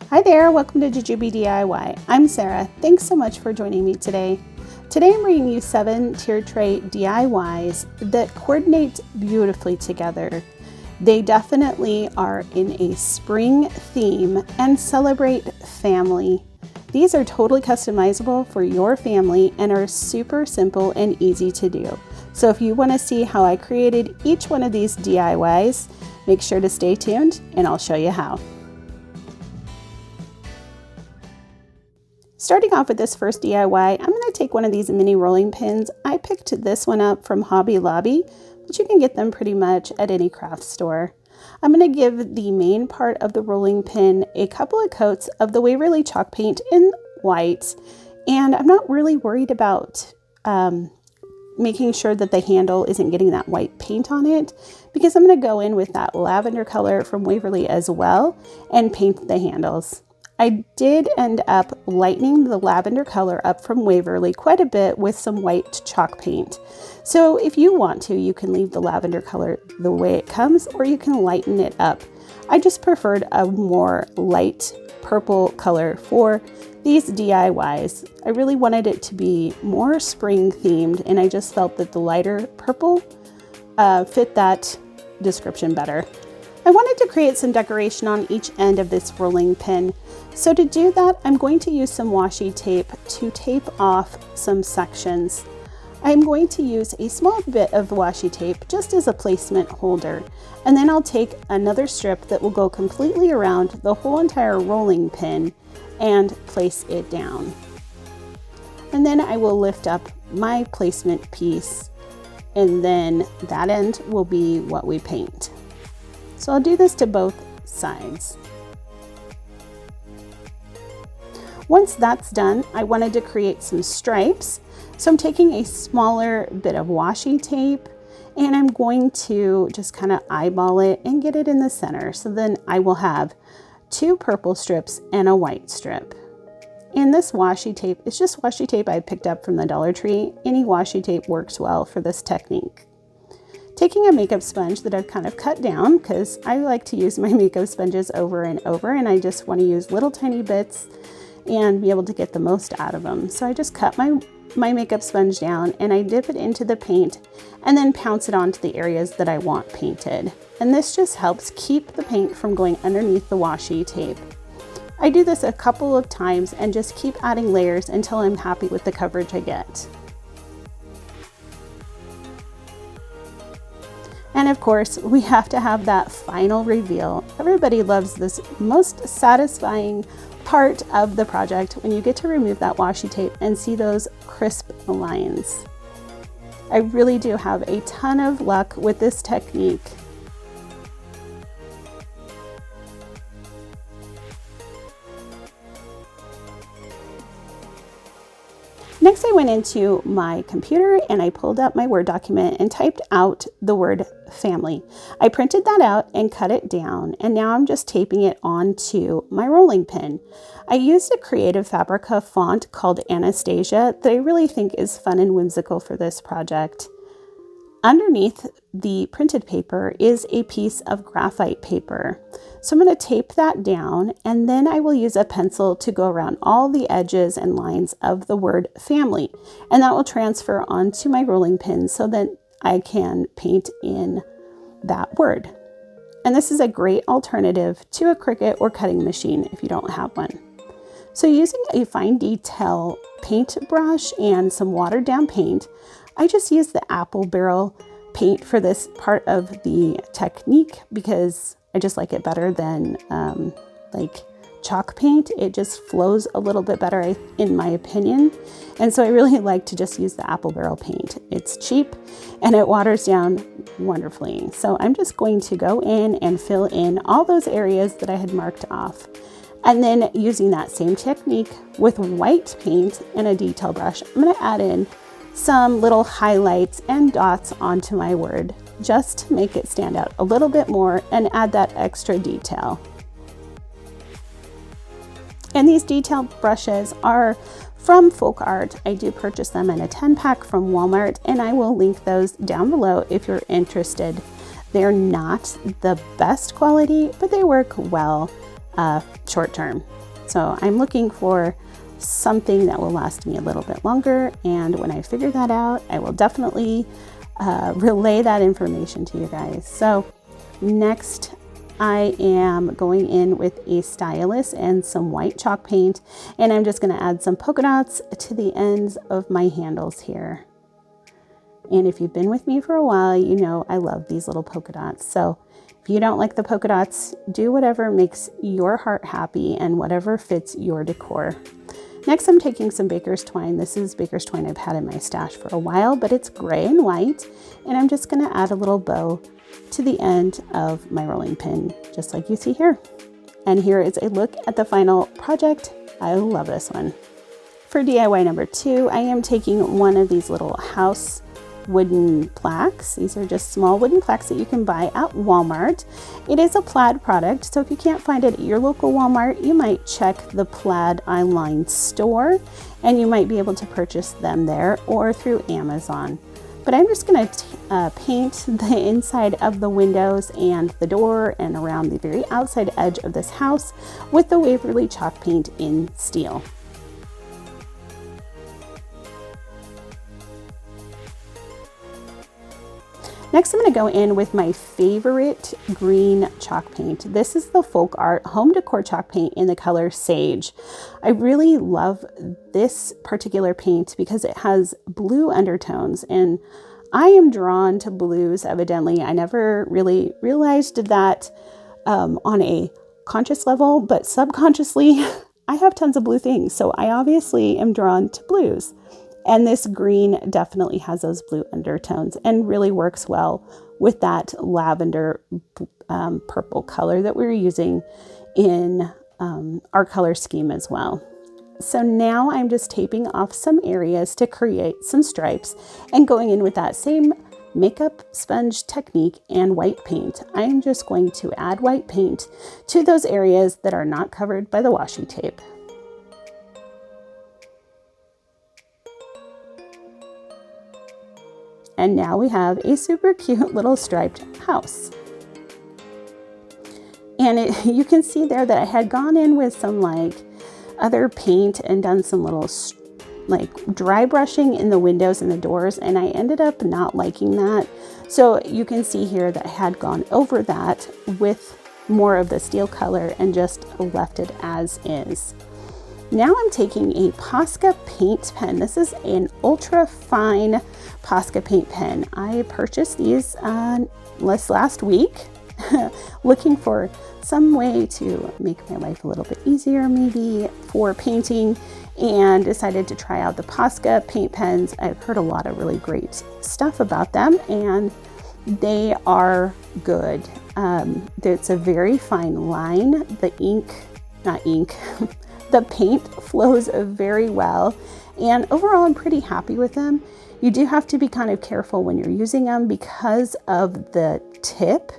Hi there, welcome to Jujube DIY. I'm Sarah. Thanks so much for joining me today. Today I'm bringing you 7 tier tray DIYs that coordinate beautifully together. They definitely are in a spring theme and celebrate family. These are totally customizable for your family and are super simple and easy to do. So if you want to see how I created each one of these DIYs, make sure to stay tuned and I'll show you how. Starting off with this first DIY, I'm going to take one of these mini rolling pins. I picked this one up from Hobby Lobby, but you can get them pretty much at any craft store. I'm going to give the main part of the rolling pin a couple of coats of the Waverly chalk paint in white, and I'm not really worried about making sure that the handle isn't getting that white paint on it, because I'm going to go in with that lavender color from Waverly as well and paint the handles. I did end up lightening the lavender color up from Waverly quite a bit with some white chalk paint. So if you want to, you can leave the lavender color the way it comes, or you can lighten it up. I just preferred a more light purple color for these DIYs. I really wanted it to be more spring themed, and I just felt that the lighter purple fit that description better. I wanted to create some decoration on each end of this rolling pin. So to do that, I'm going to use some washi tape to tape off some sections. I'm going to use a small bit of washi tape just as a placement holder, and then I'll take another strip that will go completely around the whole entire rolling pin and place it down. And then I will lift up my placement piece, and then that end will be what we paint. So I'll do this to both sides. Once that's done, I wanted to create some stripes. So I'm taking a smaller bit of washi tape and I'm going to just kind of eyeball it and get it in the center. So then I will have 2 purple strips and a white strip. And this washi tape is just washi tape I picked up from the Dollar Tree. Any washi tape works well for this technique. Taking a makeup sponge that I've kind of cut down, because I like to use my makeup sponges over and over, and I just want to use little tiny bits and be able to get the most out of them. So I just cut my makeup sponge down and I dip it into the paint and then pounce it onto the areas that I want painted. And this just helps keep the paint from going underneath the washi tape. I do this a couple of times and just keep adding layers until I'm happy with the coverage I get. And of course, we have to have that final reveal. Everybody loves this most satisfying part of the project when you get to remove that washi tape and see those crisp lines. I really do have a ton of luck with this technique. Next, I went into my computer and I pulled up my Word document and typed out the word family. I printed that out and cut it down, and now I'm just taping it onto my rolling pin. I used a creative Fabrica font called Anastasia that I really think is fun and whimsical for this project. Underneath the printed paper is a piece of graphite paper. So I'm going to tape that down, and then I will use a pencil to go around all the edges and lines of the word family. And that will transfer onto my rolling pin so that I can paint in that word. And this is a great alternative to a Cricut or cutting machine if you don't have one. So using a fine detail paintbrush and some watered down paint, I just used the apple barrel paint for this part of the technique because I just like it better than like chalk paint. It just flows a little bit better in my opinion. And so I really like to just use the apple barrel paint. It's cheap and it waters down wonderfully. So I'm just going to go in and fill in all those areas that I had marked off. And then using that same technique with white paint and a detail brush, I'm going to add in some little highlights and dots onto my word just to make it stand out a little bit more and add that extra detail. And these detail brushes are from Folk Art. I do purchase them in a 10-pack from Walmart, and I will link those down below if you're interested. They're not the best quality, but they work well. short term. So I'm looking for something that will last me a little bit longer, and when I figure that out, I will definitely relay that information to you guys. So next, I am going in with a stylus and some white chalk paint, and I'm just going to add some polka dots to the ends of my handles here. And if you've been with me for a while, you know I love these little polka dots. So if you don't like the polka dots, do whatever makes your heart happy and whatever fits your decor. Next, I'm taking some baker's twine. This is baker's twine I've had in my stash for a while, but it's gray and white. And I'm just going to add a little bow to the end of my rolling pin, just like you see here. And here is a look at the final project. I love this one. For DIY number 2, I am taking one of these little house wooden plaques. These are just small wooden plaques that you can buy at Walmart. It is a Plaid product, so if you can't find it at your local Walmart, you might check the Plaid online store, and you might be able to purchase them there or through Amazon. But I'm just going to paint the inside of the windows and the door and around the very outside edge of this house with the Waverly chalk paint in steel. Next, I'm going to go in with my favorite green chalk paint. This is the Folk Art Home Decor chalk paint in the color Sage. I really love this particular paint because it has blue undertones, and I am drawn to blues, evidently. I never really realized that on a conscious level, but subconsciously, I have tons of blue things, so I obviously am drawn to blues. And this green definitely has those blue undertones and really works well with that lavender purple color that we're using in our color scheme as well. So now I'm just taping off some areas to create some stripes and going in with that same makeup sponge technique and white paint. I'm just going to add white paint to those areas that are not covered by the washi tape. And now we have a super cute little striped house. And you can see there that I had gone in with some like other paint and done some little like dry brushing in the windows and the doors, and I ended up not liking that. So you can see here that I had gone over that with more of the steel color and just left it as is. Now I'm taking a Posca paint pen. This is an ultra fine Posca paint pen. I purchased these last week, looking for some way to make my life a little bit easier maybe for painting, and decided to try out the Posca paint pens. I've heard a lot of really great stuff about them, and they are good. It's a very fine line. The paint flows very well, and overall I'm pretty happy with them. You do have to be kind of careful when you're using them because of the tip.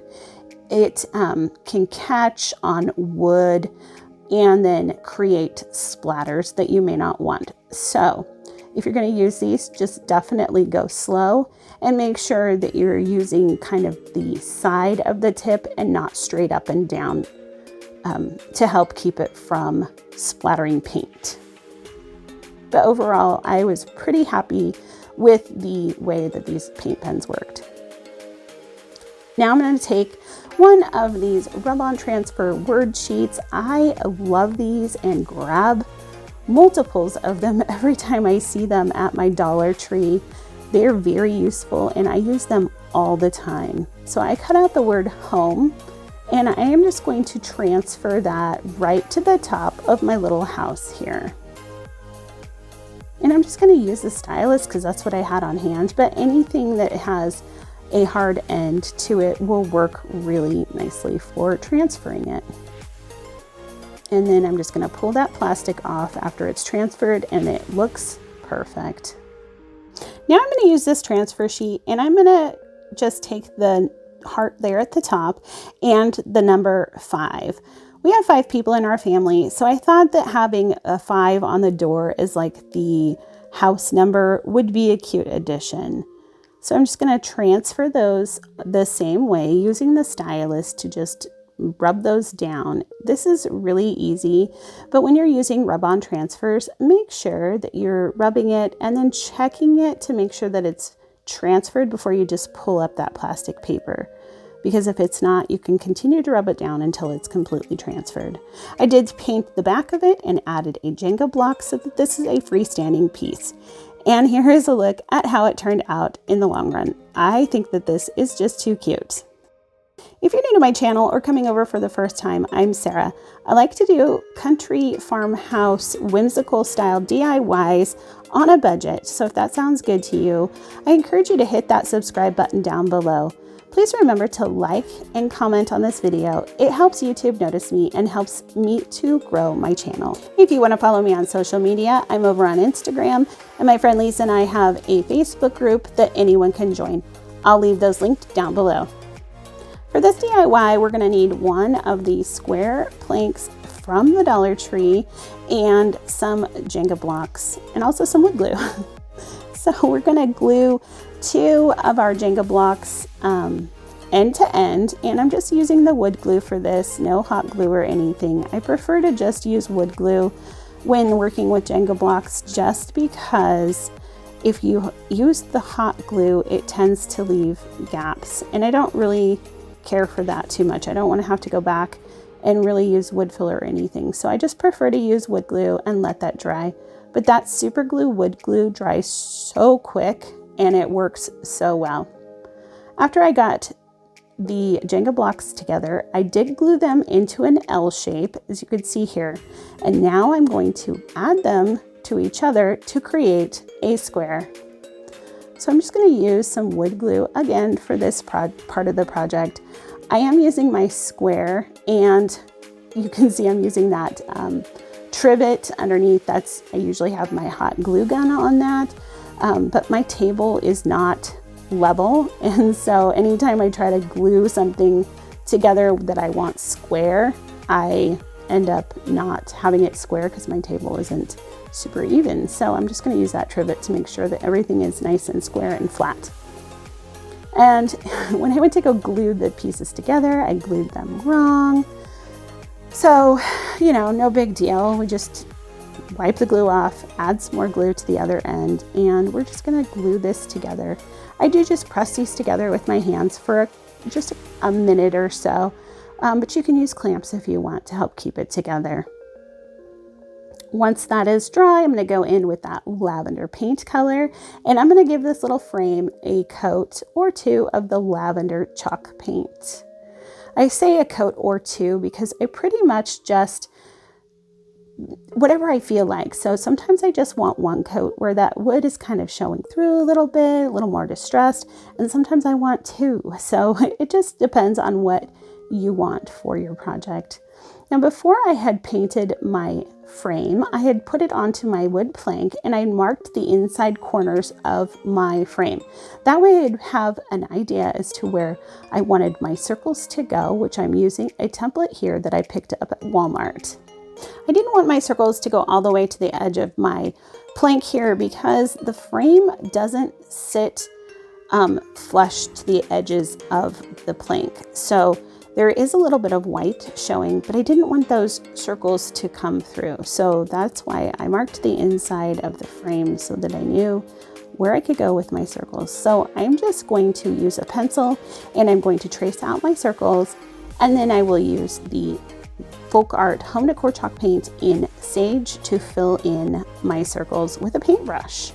It can catch on wood and then create splatters that you may not want. So if you're going to use these, just definitely go slow and make sure that you're using kind of the side of the tip and not straight up and down to help keep it from splattering paint. But overall, I was pretty happy with the way that these paint pens worked. Now I'm going to take one of these rub-on transfer word sheets. I love these and grab multiples of them every time I see them at my Dollar Tree. They're very useful and I use them all the time. So I cut out the word home, and I am just going to transfer that right to the top of my little house here. And I'm just going to use the stylus because that's what I had on hand, but anything that has a hard end to it will work really nicely for transferring it. And then I'm just going to pull that plastic off after it's transferred, and it looks perfect. Now I'm going to use this transfer sheet, and I'm going to just take the heart there at the top and the number 5. We have 5 people in our family, so I thought that having a 5 on the door as like the house number would be a cute addition. So I'm just going to transfer those the same way using the stylus to just rub those down. This is really easy, but when you're using rub-on transfers, make sure that you're rubbing it and then checking it to make sure that it's transferred before you just pull up that plastic paper. Because if it's not, you can continue to rub it down until it's completely transferred. I did paint the back of it and added a Jenga block so that this is a freestanding piece. And here is a look at how it turned out in the long run. I think that this is just too cute. If you're new to my channel or coming over for the first time, I'm Sarah. I like to do country farmhouse whimsical style DIYs on a budget. So if that sounds good to you, I encourage you to hit that subscribe button down below. Please remember to like and comment on this video. It helps YouTube notice me and helps me to grow my channel. If you want to follow me on social media, I'm over on Instagram, and my friend Lisa and I have a Facebook group that anyone can join. I'll leave those linked down below. For this DIY, we're going to need one of these square planks from the Dollar Tree and some Jenga blocks and also some wood glue. So we're going to glue 2 of our Jenga blocks end to end, and I'm just using the wood glue for this, no hot glue or anything. I prefer to just use wood glue when working with Jenga blocks just because if you use the hot glue, it tends to leave gaps, and I don't really care for that too much. I don't want to have to go back and really use wood filler or anything. So I just prefer to use wood glue and let that dry. But that super glue wood glue dries so quick and it works so well. After I got the Jenga blocks together, I did glue them into an L shape, as you can see here. And now I'm going to add them to each other to create a square. So I'm just going to use some wood glue again for this part of the project. I am using my square, and you can see I'm using that trivet underneath. I usually have my hot glue gun on that, but my table is not level, and so anytime I try to glue something together that I want square, I end up not having it square because my table isn't super even. So I'm just going to use that trivet to make sure that everything is nice and square and flat. And when I went to go glue the pieces together, I glued them wrong. So, you know, no big deal. We just wipe the glue off, add some more glue to the other end, and we're just going to glue this together. I do just press these together with my hands for just a minute or so, but you can use clamps if you want to help keep it together. Once that is dry, I'm going to go in with that lavender paint color, and I'm going to give this little frame a coat or 2 of the lavender chalk paint. I say a coat or 2 because I pretty much just, whatever I feel like. So sometimes I just want 1 coat where that wood is kind of showing through a little bit, a little more distressed, and sometimes I want 2. So it just depends on what you want for your project. Now, before I had painted my frame, I had put it onto my wood plank and I marked the inside corners of my frame. That way I'd have an idea as to where I wanted my circles to go, which I'm using a template here that I picked up at Walmart. I didn't want my circles to go all the way to the edge of my plank here because the frame doesn't sit flush to the edges of the plank. So there is a little bit of white showing, but I didn't want those circles to come through. So that's why I marked the inside of the frame so that I knew where I could go with my circles. So I'm just going to use a pencil and I'm going to trace out my circles, and then I will use the Folk Art Home Decor chalk paint in Sage to fill in my circles with a paintbrush.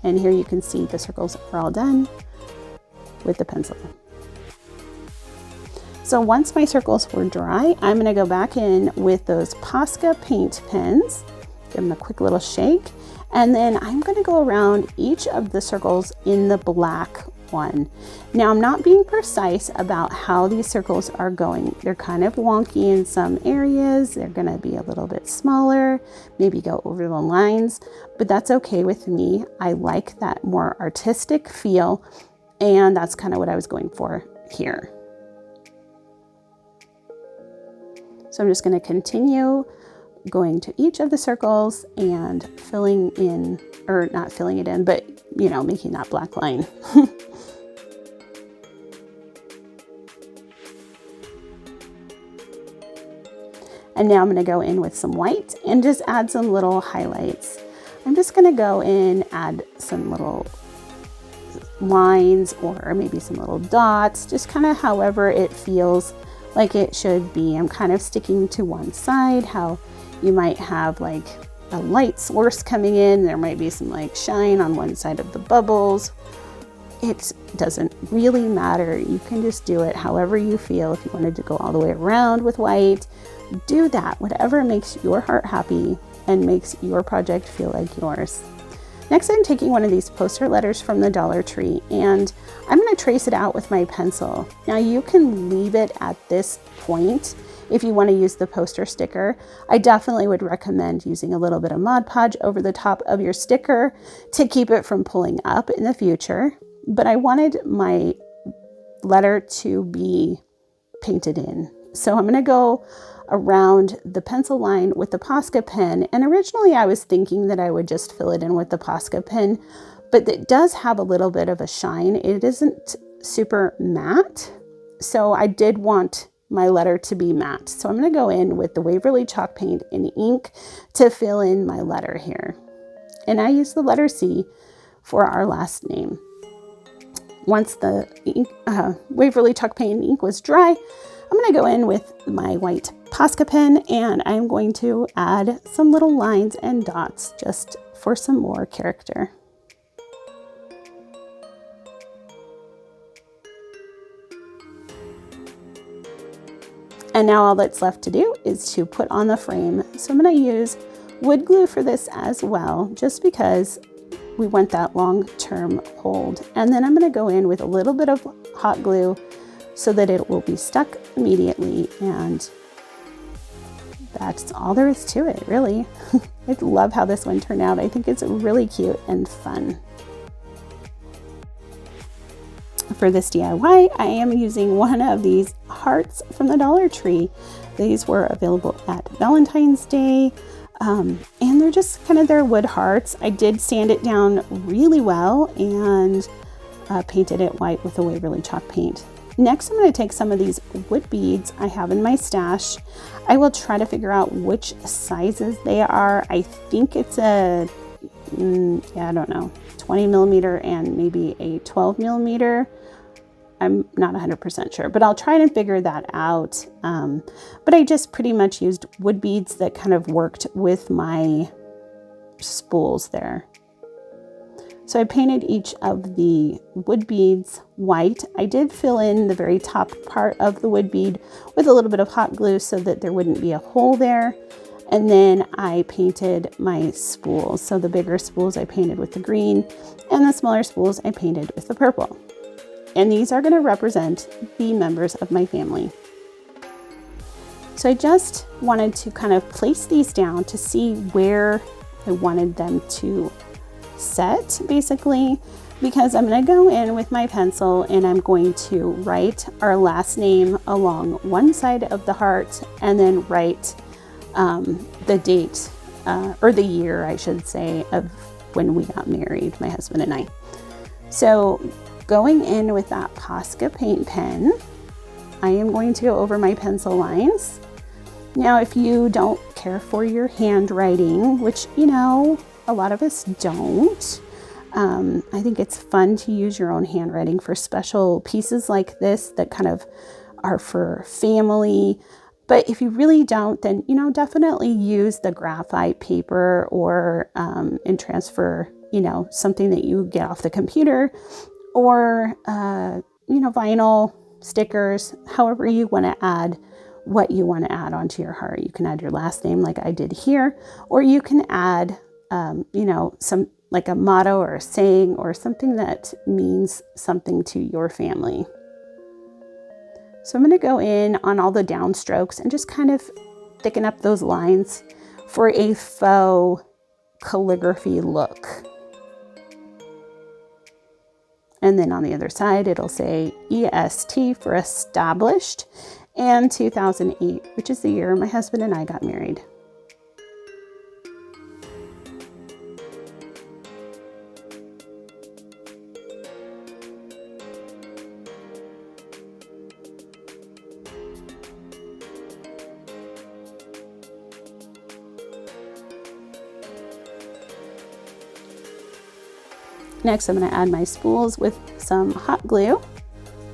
And here you can see the circles are all done with the pencil. So once my circles were dry, I'm going to go back in with those Posca paint pens, give them a quick little shake, and then I'm going to go around each of the circles in the black one. Now I'm not being precise about how these circles are going. They're kind of wonky in some areas. They're going to be a little bit smaller, maybe go over the lines, but that's okay with me. I like that more artistic feel, and that's kind of what I was going for here. So I'm just going to continue going to each of the circles and filling in, or not filling it in, but you know, making that black line. And now I'm going to go in with some white and just add some little highlights. I'm just going to go in, add some little lines or maybe some little dots, just kind of however it feels like it should be. I'm kind of sticking to one side, how you might have like a light source coming in. There might be some like shine on one side of the bubbles. It doesn't really matter. You can just do it however you feel. If you wanted to go all the way around with white, do that. Whatever makes your heart happy and makes your project feel like yours. Next, I'm taking one of these poster letters from the Dollar Tree and I'm going to trace it out with my pencil. Now you can leave it at this point if you want to use the poster sticker. I definitely would recommend using a little bit of Mod Podge over the top of your sticker to keep it from pulling up in the future. But I wanted my letter to be painted in. So I'm going to go around the pencil line with the Posca pen. And originally I was thinking that I would just fill it in with the Posca pen, but it does have a little bit of a shine. It isn't super matte. So I did want my letter to be matte. So I'm going to go in with the Waverly chalk paint and ink to fill in my letter here. And I use the letter C for our last name. Once the ink, Waverly chalk paint and ink was dry, I'm going to go in with my white Posca pen and I'm going to add some little lines and dots just for some more character. And now all that's left to do is to put on the frame. So I'm going to use wood glue for this as well, just because we want that long-term hold. And then I'm going to go in with a little bit of hot glue so that it will be stuck immediately. And that's all there is to it, really. I love how this one turned out. I think it's really cute and fun. For this DIY, I am using one of these hearts from the Dollar Tree. These were available at Valentine's Day, and they're just kind of their wood hearts. I did sand it down really well and painted it white with a Waverly chalk paint. Next, I'm going to take some of these wood beads I have in my stash. I will try to figure out which sizes they are. I think it's a, I don't know, 20 millimeter and maybe a 12 millimeter. I'm not 100% sure, but I'll try to figure that out. But I just pretty much used wood beads that kind of worked with my spools there. So I painted each of the wood beads white. I did fill in the very top part of the wood bead with a little bit of hot glue so that there wouldn't be a hole there. And then I painted my spools. So the bigger spools I painted with the green and the smaller spools I painted with the purple. And these are going to represent the members of my family. So I just wanted to kind of place these down to see where I wanted them to set, basically, because I'm going to go in with my pencil and I'm going to write our last name along one side of the heart and then write the date or the year, I should say, of when we got married, my husband and I. So going in with that Posca paint pen, I am going to go over my pencil lines. Now, if you don't care for your handwriting, which, you know, a lot of us don't, I think it's fun to use your own handwriting for special pieces like this that kind of are for family. But if you really don't, then, you know, definitely use the graphite paper or and transfer, you know, something that you get off the computer or, you know, vinyl stickers, however you want to add what you want to add onto your heart. You can add your last name like I did here, or you can add, you know, some like a motto or a saying or something that means something to your family. So I'm going to go in on all the downstrokes and just kind of thicken up those lines for a faux calligraphy look. And then on the other side, it'll say EST for established and 2008, which is the year my husband and I got married. Next, I'm going to add my spools with some hot glue.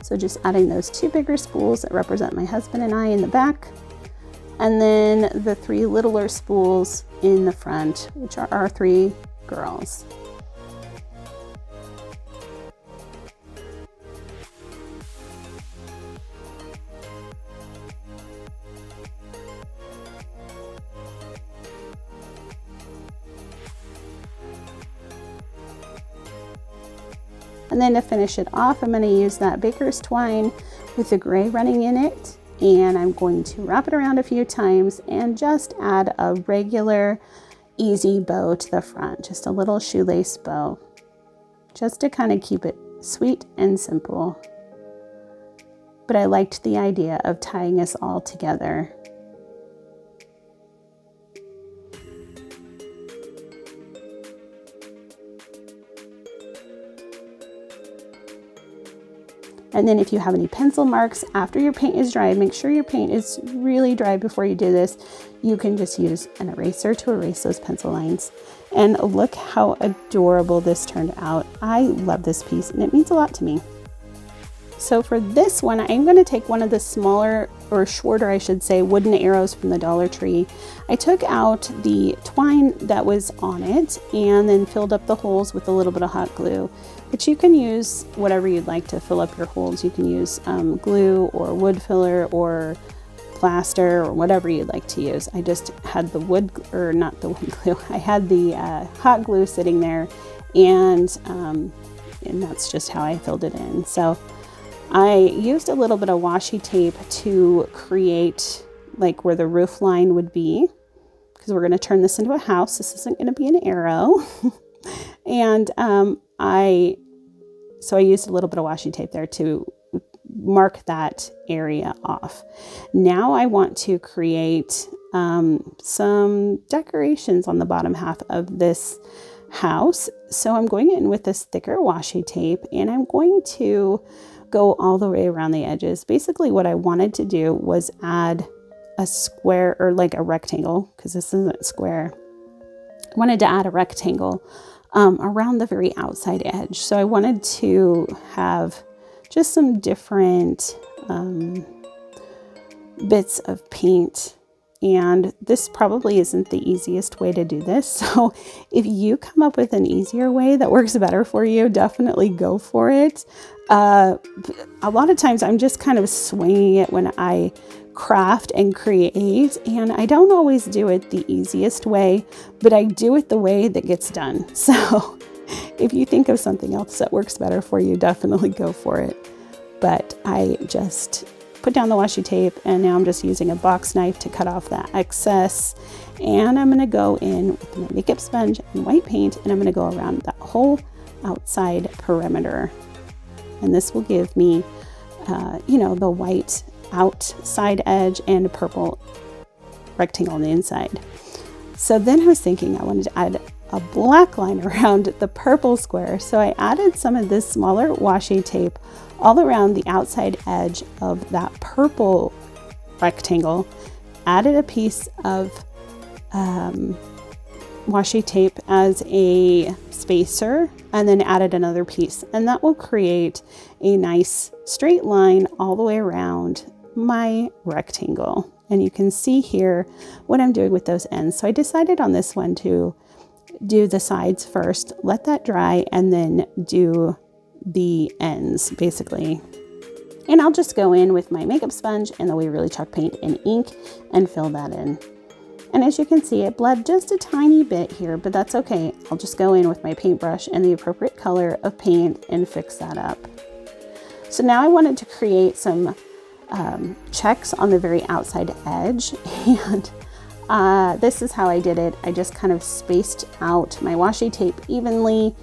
So just adding those 2 bigger spools that represent my husband and I in the back, and then the 3 littler spools in the front, which are our 3 girls. And then to finish it off, I'm going to use that baker's twine with the gray running in it, and I'm going to wrap it around a few times and just add a regular easy bow to the front, just a little shoelace bow, just to kind of keep it sweet and simple. But I liked the idea of tying us all together. And then if you have any pencil marks after your paint is dry, make sure your paint is really dry before you do this. You can just use an eraser to erase those pencil lines. And look how adorable this turned out. I love this piece and it means a lot to me. So for this one, I'm going to take one of the smaller, or shorter I should say, wooden arrows from the Dollar Tree. I took out the twine that was on it and then filled up the holes with a little bit of hot glue. But you can use whatever you'd like to fill up your holes. You can use glue or wood filler or plaster or whatever you'd like to use. I just had the wood, or not the wood glue, I had the hot glue sitting there, and that's just how I filled it in. So I used a little bit of washi tape to create like where the roof line would be, because we're going to turn this into a house. This isn't going to be an arrow. And I used a little bit of washi tape there to mark that area off. Now I want to create some decorations on the bottom half of this house. So I'm going in with this thicker washi tape, and I'm going to go all the way around the edges. Basically what I wanted to do was add a square, or like a rectangle, because this isn't square. I wanted to add a rectangle around the very outside edge. So I wanted to have just some different bits of paint, and this probably isn't the easiest way to do this. So if you come up with an easier way that works better for you, definitely go for it. A lot of times I'm just kind of swinging it when I craft and create, and I don't always do it the easiest way, but I do it the way that gets done. So if you think of something else that works better for you, definitely go for it. But I just put down the washi tape, and now I'm just using a box knife to cut off that excess, and I'm going to go in with my makeup sponge and white paint, and I'm going to go around that whole outside perimeter, and this will give me the white outside edge and a purple rectangle on the inside. So then I was thinking I wanted to add a black line around the purple square, so I added some of this smaller washi tape all around the outside edge of that purple rectangle, added a piece of washi tape as a spacer, and then added another piece, and that will create a nice straight line all the way around my rectangle. And you can see here what I'm doing with those ends. So I decided on this one to do the sides first, let that dry, and then do the ends basically. And I'll just go in with my makeup sponge and the Waverly chalk paint and ink and fill that in. And as you can see, it bled just a tiny bit here, but that's okay. I'll just go in with my paintbrush and the appropriate color of paint and fix that up. So now I wanted to create some checks on the very outside edge, and this is how I did it. I just kind of spaced out my washi tape evenly,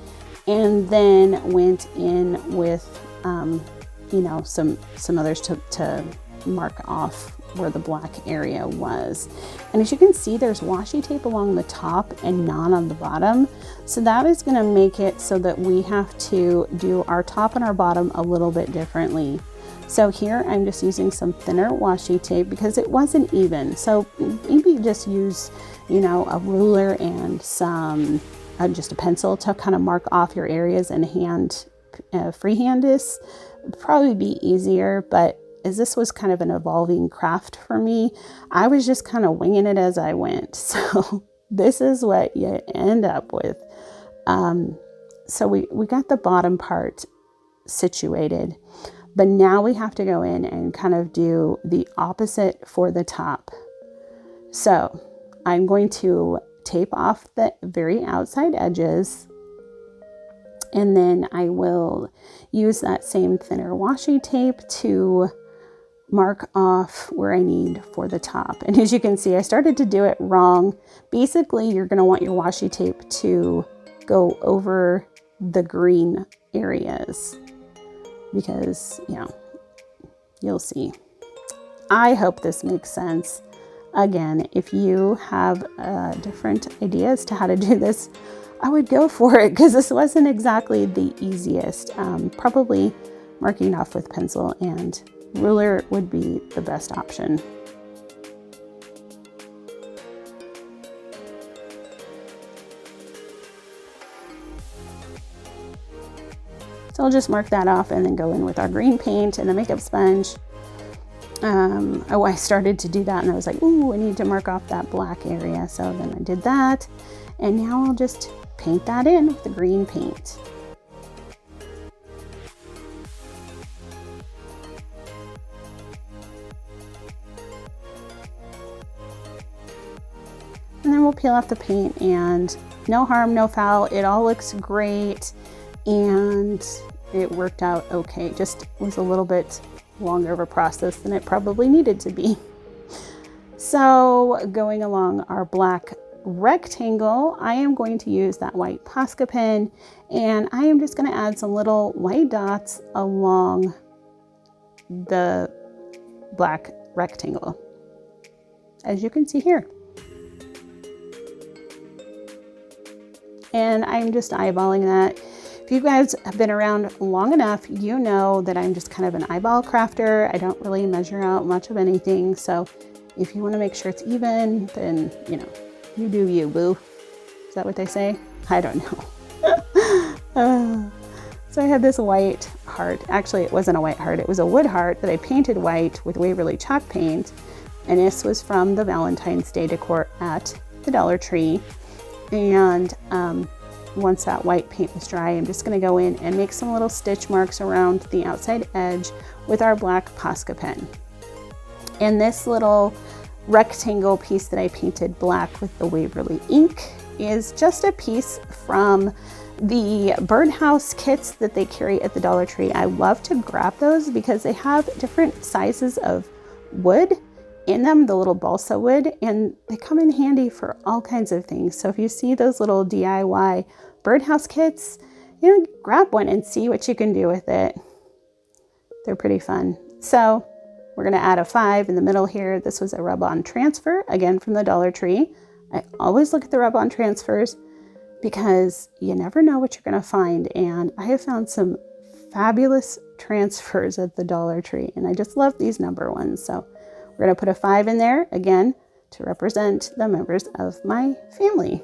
and then went in with some others to mark off where the black area was. And as you can see, there's washi tape along the top and none on the bottom. So that is going to make it so that we have to do our top and our bottom a little bit differently. So here I'm just using some thinner washi tape because it wasn't even. So maybe just use, a ruler and some just a pencil to kind of mark off your areas and freehand this, would probably be easier. But as this was kind of an evolving craft for me, I was just kind of winging it as I went. So this is what you end up with. So we got the bottom part situated, but now we have to go in and kind of do the opposite for the top. So I'm going to tape off the very outside edges, and then I will use that same thinner washi tape to mark off where I need for the top. And as you can see, I started to do it wrong. Basically, you're going to want your washi tape to go over the green areas because, you know, you'll see. I hope this makes sense. Again, if you have different ideas to how to do this, I would go for it because this wasn't exactly the easiest. Probably marking off with pencil and ruler would be the best option. So I'll just mark that off and then go in with our green paint and the makeup sponge. I started to do that and I was like, ooh, I need to mark off that black area. So then I did that, and now I'll just paint that in with the green paint. And then we'll peel off the paint, and no harm, no foul. It all looks great and it worked out okay. Just was a little bit longer of a process than it probably needed to be. So going along our black rectangle, I am going to use that white Posca pen, and I am just going to add some little white dots along the black rectangle, as you can see here. And I'm just eyeballing that. If you guys have been around long enough, you know that I'm just kind of an eyeball crafter. I don't really measure out much of anything. So if you want to make sure it's even, then, you know, you do you, boo. Is that what they say? I don't know. So I had this white heart. Actually, it wasn't a white heart. It was a wood heart that I painted white with Waverly chalk paint. And this was from the Valentine's Day decor at the Dollar Tree. And once that white paint was dry, I'm just going to go in and make some little stitch marks around the outside edge with our black Posca pen. And this little rectangle piece that I painted black with the Waverly ink is just a piece from the birdhouse kits that they carry at the Dollar Tree. I love to grab those because they have different sizes of wood in them, the little balsa wood, and they come in handy for all kinds of things. So if you see those little DIY birdhouse kits, you know, grab one and see what you can do with it. They're pretty fun. So we're going to add a 5 in the middle here. This was a rub-on transfer, again from the Dollar Tree. I always look at the rub-on transfers because you never know what you're going to find, and I have found some fabulous transfers at the Dollar Tree, and I just love these number ones. So we're going to put a 5 in there, again, to represent the members of my family.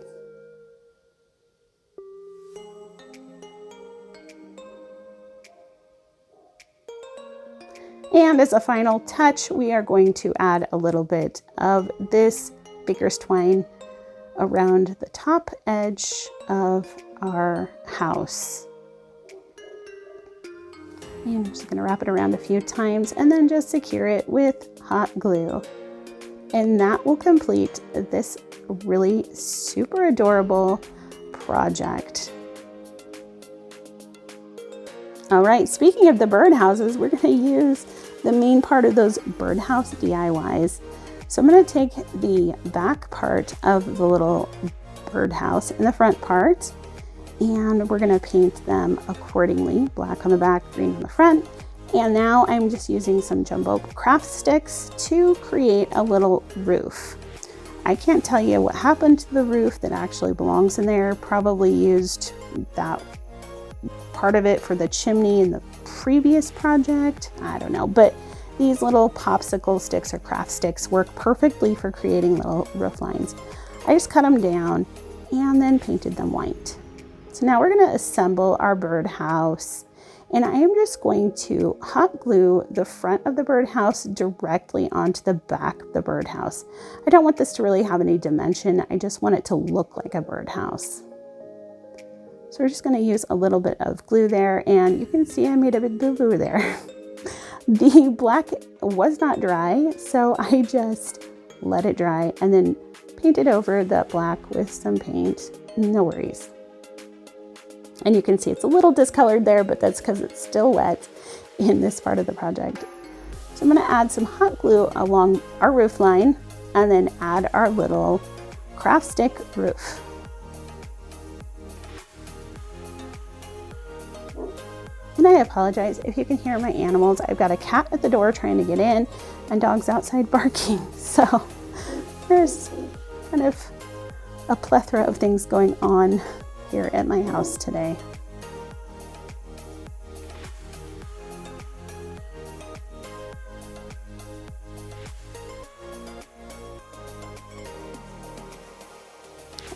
And as a final touch, we are going to add a little bit of this baker's twine around the top edge of our house. And I'm just going to wrap it around a few times and then just secure it with hot glue. And that will complete this really super adorable project. All right, speaking of the birdhouses, we're going to use the main part of those birdhouse DIYs. So I'm going to take the back part of the little birdhouse and the front part, and we're going to paint them accordingly. Black on the back, green on the front. And now I'm just using some jumbo craft sticks to create a little roof. I can't tell you what happened to the roof that actually belongs in there. Probably used that part of it for the chimney in the previous project. I don't know, but these little popsicle sticks or craft sticks work perfectly for creating little roof lines. I just cut them down and then painted them white. So now we're going to assemble our birdhouse, and I am just going to hot glue the front of the birdhouse directly onto the back of the birdhouse. I don't want this to really have any dimension. I just want it to look like a birdhouse. So we're just going to use a little bit of glue there, and you can see I made a big boo-boo there. The black was not dry, so I just let it dry and then painted over the black with some paint. No worries. And you can see it's a little discolored there, but that's because it's still wet in this part of the project. So I'm going to add some hot glue along our roof line and then add our little craft stick roof. And I apologize if you can hear my animals. I've got a cat at the door trying to get in and dogs outside barking. So there's kind of a plethora of things going on here at my house today.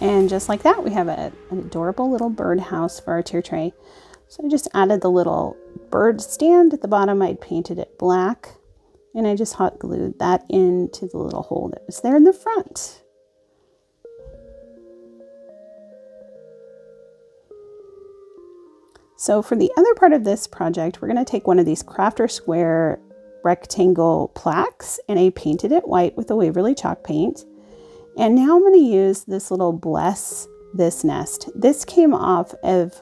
And just like that, we have an adorable little birdhouse for our tier tray. So I just added the little bird stand at the bottom. I'd painted it black, and I just hot glued that into the little hole that was there in the front. So for the other part of this project, we're going to take one of these crafter square rectangle plaques, and I painted it white with a Waverly chalk paint. And now I'm going to use this little bless this nest. This came off of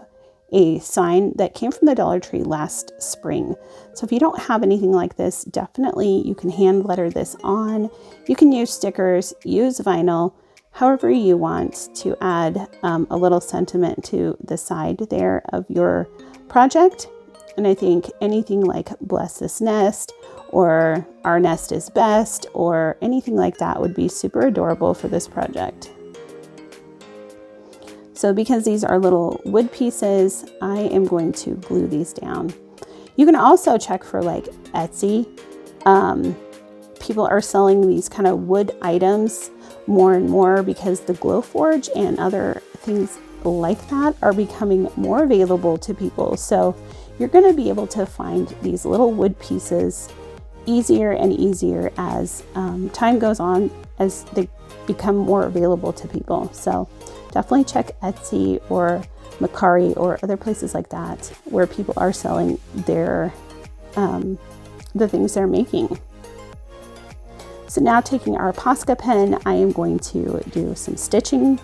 a sign that came from the Dollar Tree last spring. So if you don't have anything like this, definitely you can hand letter this on. You can use stickers, use vinyl, however you want to add a little sentiment to the side there of your project. And I think anything like bless this nest or our nest is best or anything like that would be super adorable for this project. So because these are little wood pieces, I am going to glue these down. You can also check for like Etsy. People are selling these kind of wood items more and more because the Glowforge and other things like that are becoming more available to people. So you're going to be able to find these little wood pieces easier and easier as time goes on, as they become more available to people. So definitely check Etsy or Mercari or other places like that where people are selling their the things they're making. So now taking our Posca pen, I am going to do some stitching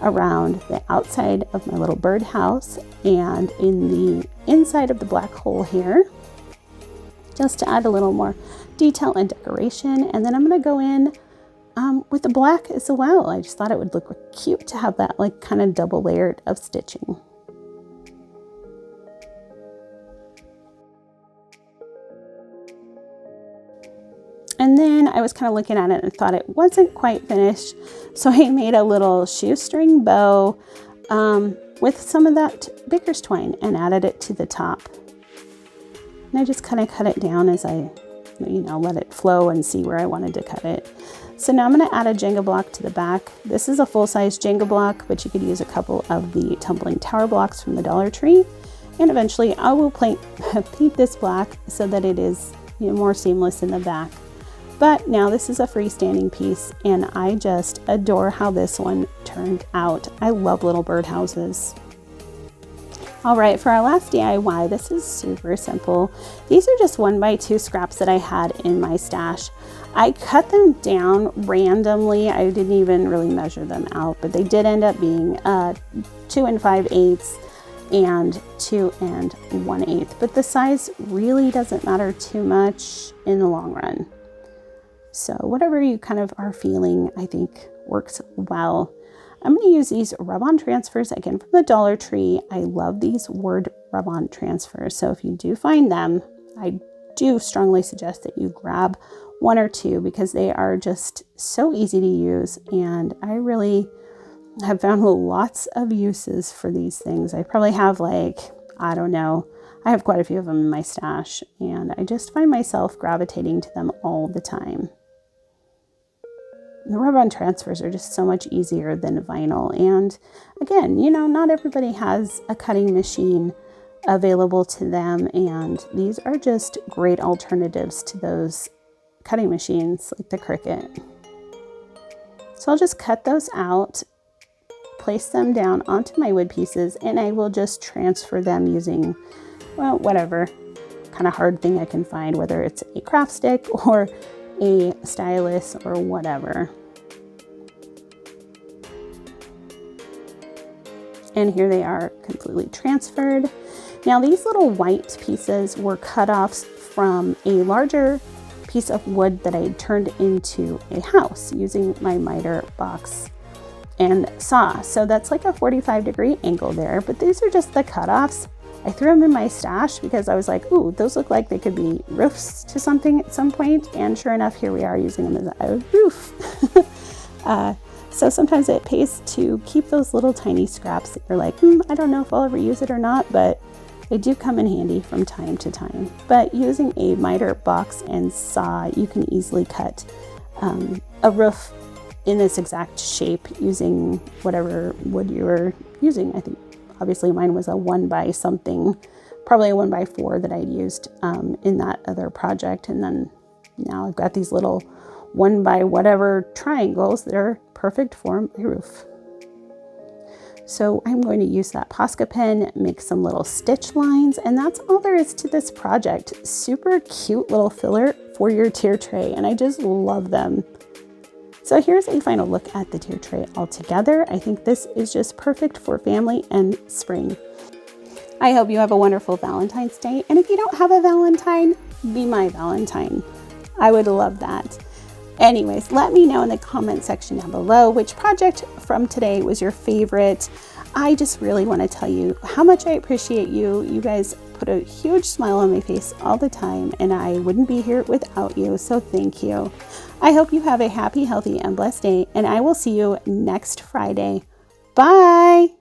around the outside of my little birdhouse and in the inside of the black hole here, just to add a little more detail and decoration. And then I'm going to go in with the black as well. I just thought it would look cute to have that like kind of double layered of stitching. And then I was kind of looking at it and thought it wasn't quite finished. So I made a little shoestring bow with some of that baker's twine and added it to the top. And I just kind of cut it down as I, let it flow and see where I wanted to cut it. So now I'm going to add a Jenga block to the back. This is a full-size Jenga block, but you could use a couple of the tumbling tower blocks from the Dollar Tree. And eventually I will paint this black so that it is more seamless in the back. But now this is a freestanding piece, and I just adore how this one turned out. I love little birdhouses. All right, for our last DIY, this is super simple. These are just 1x2 scraps that I had in my stash. I cut them down randomly. I didn't even really measure them out, but they did end up being 2 5/8 and 2 1/8. But the size really doesn't matter too much in the long run. So whatever you kind of are feeling, I think works well. I'm going to use these rub-on transfers again from the Dollar Tree. I love these word rub-on transfers. So if you do find them, I do strongly suggest that you grab 1 or 2 because they are just so easy to use. And I really have found lots of uses for these things. I probably have I have quite a few of them in my stash, and I just find myself gravitating to them all the time. the rub-on transfers are just so much easier than vinyl. And again, you know, not everybody has a cutting machine available to them, and these are just great alternatives to those cutting machines like the Cricut. So I'll just cut those out, place them down onto my wood pieces, and I will just transfer them using, well, whatever kind of hard thing I can find, whether it's a craft stick or a stylus or whatever. And here they are completely transferred. Now these little white pieces were cut-offs from a larger piece of wood that I had turned into a house using my miter box and saw. So that's like a 45-degree angle there, but these are just the cut-offs. I threw them in my stash because I was like, ooh, those look like they could be roofs to something at some point. And sure enough, here we are using them as a roof. So sometimes it pays to keep those little tiny scraps that you're like, I don't know if I'll ever use it or not, but they do come in handy from time to time. But using a miter box and saw, you can easily cut a roof in this exact shape using whatever wood you were using. I think obviously mine was a 1x something, probably a 1x4 that I'd used in that other project. And then now I've got these little 1x whatever triangles that are perfect for my roof. So I'm going to use that Posca pen, make some little stitch lines, and that's all there is to this project. Super cute little filler for your tier tray, and I just love them. So here's a final look at the tier tray all together. I think this is just perfect for family and spring. I hope you have a wonderful Valentine's Day, and if you don't have a Valentine, be my Valentine. I would love that. Anyways, let me know in the comment section down below which project from today was your favorite. I just really want to tell you how much I appreciate you. You guys put a huge smile on my face all the time, and I wouldn't be here without you, so thank you. I hope you have a happy, healthy, and blessed day, and I will see you next Friday. Bye!